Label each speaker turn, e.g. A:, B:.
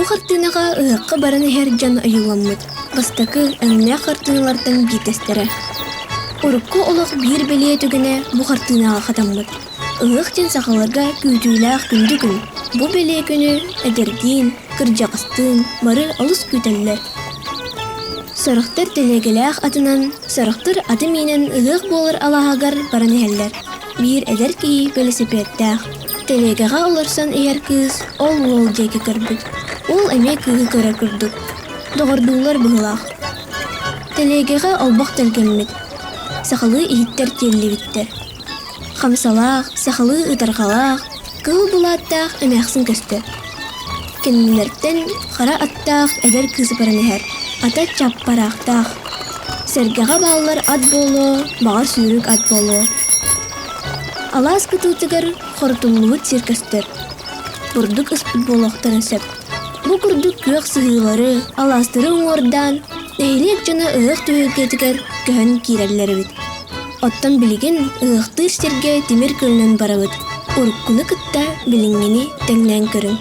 A: Бу хартынаға ыһыққа баран эһэр дьон айылламмыт. Бастакы әңнә хартыналардан битестере. Урукку олох бир белие түгенә бу хартынаға хатаммыт. Ыһық тен сахаларга күтүләх күндү күн. Бу белие күнү эдердин, кыржакыстын, бары алыс күтәлләр. Сарыктар телегеләх атынан, сарыктар аты менен ыһық болар алаһагар баран эһәлләр. Бир эдер ки велосипедтах. Телегага оларсан эһәр кыз ол дәке кырбыт. Ул эме кыгы көрә күрдүк. Догордуулар быһылах. Телегага албак телгәнмит. Сахалы иһиттер теллебиттер. Хамсалах, сахалы ытаргалах, кыл булаттах эмәхсин көстө. Кеннеләрдән хара аттах эдер кыз баран эһәр. Ата чаппарақтақ. Сәргеға балалар ат болу, бағар сүйрік ат болу. Алас кытылтыгар хортулуы циркастыр. Бурдук ыспыт болуқтар әсіп. Бұ күрдік көк сығылары, аластыры оңордан, әйлек жана ұйық түйікетігер көхін кирәллері бит. Оттан білеген ұйықтыр серге темір көлінен бары бит. Уруккуны кытта білінгені тәңнән көрін.